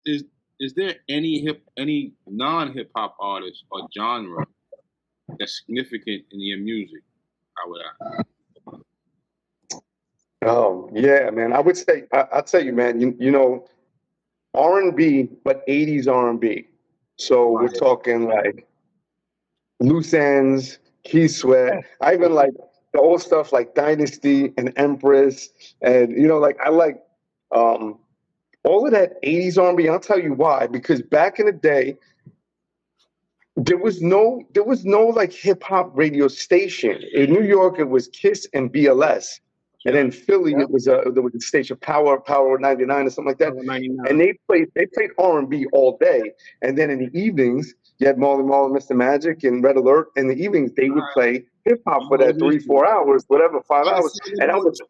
is there any non-hip hop artist or genre that's significant in your music? I would ask. Yeah, man. I would say I'll tell you, man. You know, R&B, but 80s R&B. So we're talking like Loose Ends, Key Sweat. I even like the old stuff like Dynasty and Empress, and you know, like I like all of that 80s R&B. I'll tell you why. Because back in the day, there was no like hip hop radio station. In New York, it was Kiss and BLS. And then Philly, it was there was a station, Power 99 or something like that. And they played R&B all day. And then in the evenings, you had Marley Marl, Mr. Magic, and Red Alert. In the evenings, they would play hip hop for that 3-4 hours, whatever, 5 hours. And I was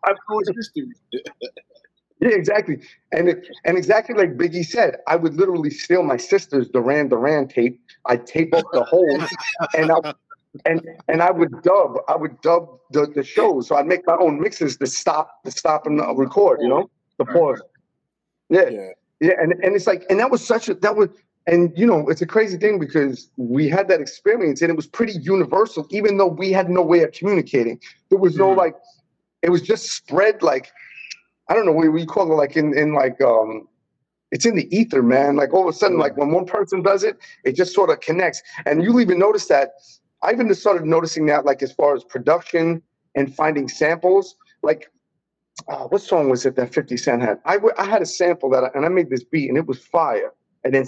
yeah, exactly. And exactly like Biggie said, I would literally steal my sister's Duran Duran tape. I'd tape up the holes, and I would dub the shows. So I'd make my own mixes to stop and record, you know, the pause. Yeah. And it's like, and that was and you know, it's a crazy thing because we had that experience and it was pretty universal, even though we had no way of communicating. There was no like, it was just spread like, I don't know what we call it, like in like it's in the ether, man. Like all of a sudden, like when one person does it, it just sort of connects. And you'll even notice that. I even just started noticing that, like as far as production and finding samples. Like, what song was it that 50 Cent had? I had a sample and I made this beat and it was fire. And then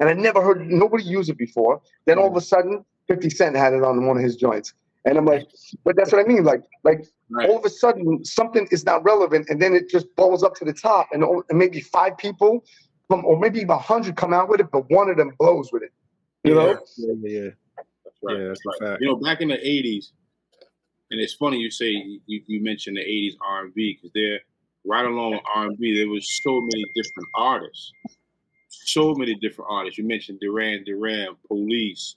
I never heard nobody use it before. Then all of a sudden, 50 Cent had it on one of his joints. And I'm like, but that's what I mean. Like all of a sudden something is not relevant, and then it just blows up to the top, and maybe 5 people or maybe even 100 come out with it, but one of them blows with it. You know? Yeah. That's right. Yeah, that's a fact. You know, back in the 80s, and it's funny you say you mentioned the 80s R&B, because they're right along with R&B. There was so many different artists. You mentioned Duran Duran, Police.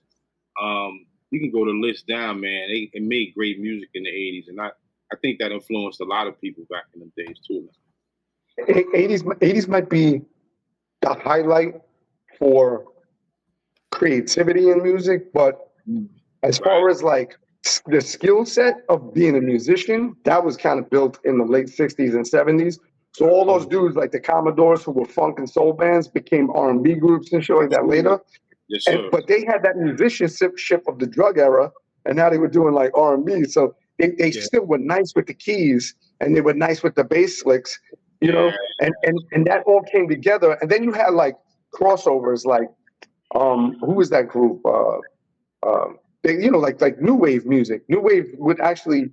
You can go the list down, man. They made great music in the 80s, and I think that influenced a lot of people back in the days too. 80s might be the highlight for creativity in music, but as far as like the skill set of being a musician, that was kind of built in the late 60s and 70s. So all those dudes like the Commodores, who were funk and soul bands, became R&B groups and shit like that later. Yes, sir. But they had that musicianship of the drug era, and now they were doing like R&B. So they still were nice with the keys, and they were nice with the bass licks, you know. And that all came together. And then you had like crossovers, like who was that group? You know, like new wave music. New wave would actually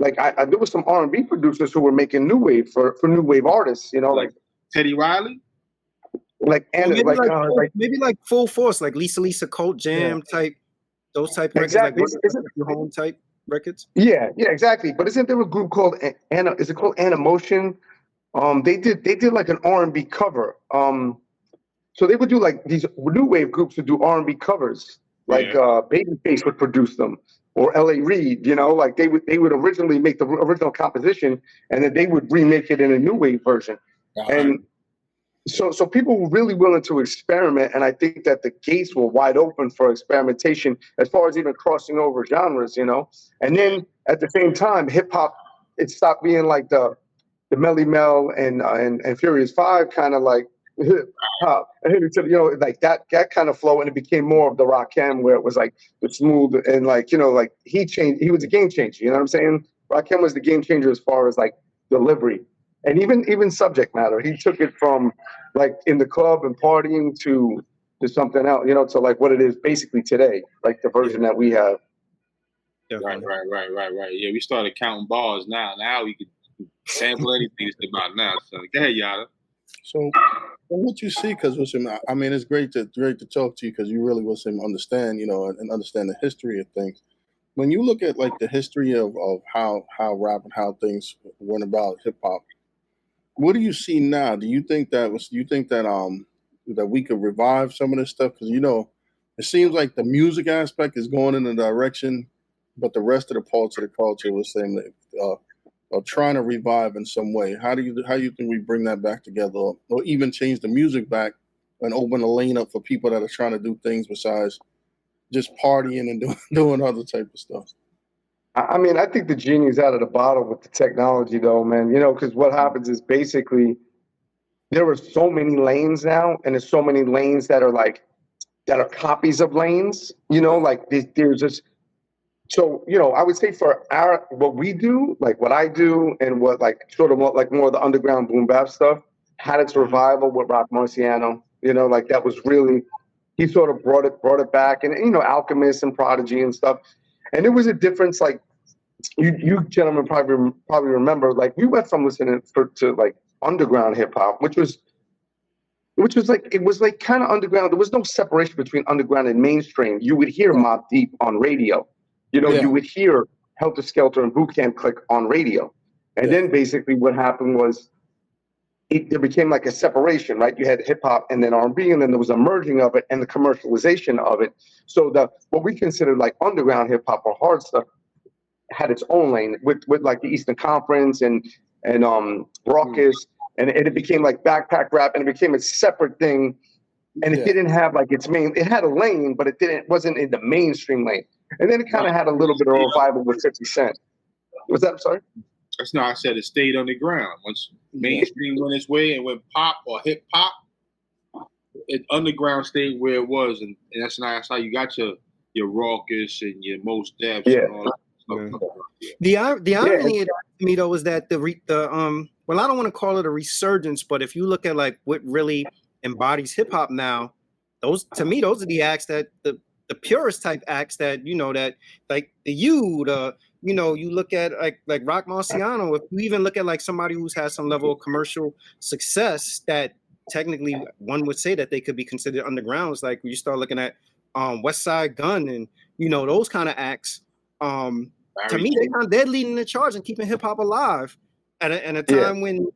like there was some R&B producers who were making new wave for new wave artists. You know, like Teddy Riley. Like maybe like Full Force, like Lisa Cult Jam type, those type records, exactly. like your home type records. Yeah, exactly. But isn't there a group called is it called Animotion? They did like an R&B cover. So they would do like these new wave groups would do R&B covers, like Babyface would produce them, or L.A. Reid. You know, like they would originally make the original composition, and then they would remake it in a new wave version, and. So people were really willing to experiment, and I think that the gates were wide open for experimentation as far as even crossing over genres, you know. And then at the same time, hip hop, it stopped being like the Melly Mel and Furious 5 kind of like hip hop, you know, like that kind of flow, and it became more of the Rakim, where it was like the smooth and like, you know, like he was a game changer, you know what I'm saying? Rakim was the game changer as far as like delivery. And even subject matter, he took it from like in the club and partying to something else, you know, to like what it is basically today, like the version that we have. Right. Yeah, we started counting bars now. Now we could sample anything it's about now. So go ahead, Yada. So what you see, because I mean, it's great to talk to you, because you really understand, you know, and understand the history of things. When you look at like the history of how rap and how things went about hip hop, what do you see now? Do you think that we could revive some of this stuff? Because, you know, it seems like the music aspect is going in a direction, but the rest of the parts of the culture was saying that are trying to revive in some way. How do you think we bring that back together, or even change the music back and open a lane up for people that are trying to do things besides just partying and doing other type of stuff. I mean, I think the genie's out of the bottle with the technology, though, man. You know, because what happens is basically there are so many lanes now, and there's so many lanes that are copies of lanes. You know, like there's just so I would say for what we do, like what I do, and what like sort of like more of the underground boom bap stuff had its revival with Rock Marciano. You know, like that was really he sort of brought it back, and Alchemist and Prodigy and stuff. And there was a difference, like you gentlemen probably remember, like we went from listening to like underground hip hop, which was like it was like kind of underground. There was no separation between underground and mainstream. You would hear Mobb Deep on radio, you would hear Helter Skelter and Boot Camp Click on radio, and then basically what happened was there became like a separation, right? You had hip hop and then R&B, and then there was a merging of it and the commercialization of it. So what we considered like underground hip hop or hard stuff had its own lane with like the Eastern Conference and Raucous, and it became like backpack rap, and it became a separate thing, and it didn't have like its main. It had a lane, but it wasn't in the mainstream lane. And then it kind of had a little bit of a revival with 50 Cent. Was that? I'm sorry. That's not. I said it stayed underground. Once mainstream went its way and went pop or hip hop, underground stayed where it was, and that's how you got your Raucous and your Mos Defs and all that stuff. The irony of that to me though is that well, I don't want to call it a resurgence, but if you look at like what really embodies hip hop now, those are the acts that the purest type acts that that like you look at like Rock Marciano. If you even look at like somebody who's had some level of commercial success, that technically one would say that they could be considered underground. It's like when you start looking at West Side Gun and those kind of acts. To me, they're leading the charge and keeping hip hop alive at a time when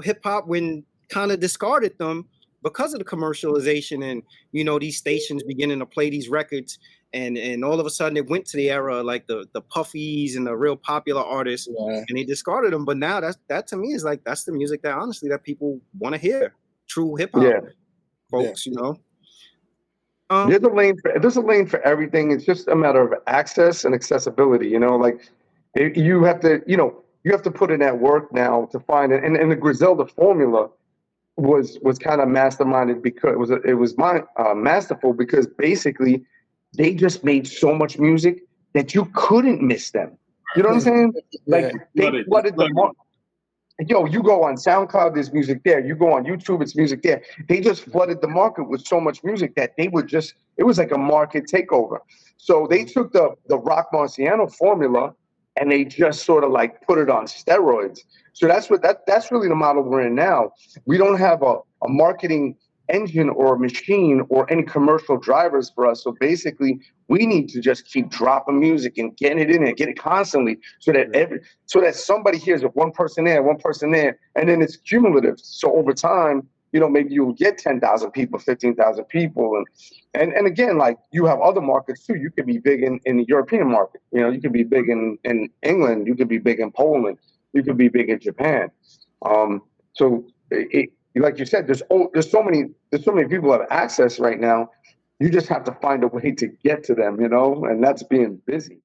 hip hop when kind of discarded them because of the commercialization and these stations beginning to play these records and all of a sudden it went to the era like the Puffies and the real popular artists and they discarded them. But now that to me is like that's the music that honestly that people want to hear, true hip hop folks. There's a lane for everything. It's just a matter of access and accessibility. Like you have to put in that work now to find it. And the Griselda formula was kind of masterminded because it was masterful because basically they just made so much music that you couldn't miss them. You know what I'm saying? Like they flooded the market. Yo, you go on SoundCloud, there's music there. You go on YouTube, it's music there. They just flooded the market with so much music that it was like a market takeover. So they took the Rock Marciano formula and they just sort of like put it on steroids. So that's really the model we're in now. We don't have a marketing engine or a machine or any commercial drivers for us. So basically we need to just keep dropping music and getting it in and get it constantly so that somebody hears it, one person there, and then it's cumulative. So over time, maybe you'll get 10,000 people, 15,000 people. And again, like you have other markets too. You could be big in the European market. You could be big in England. You could be big in Poland. You could be big in Japan. Like you said, there's so many people who have access right now. You just have to find a way to get to them, and that's being busy.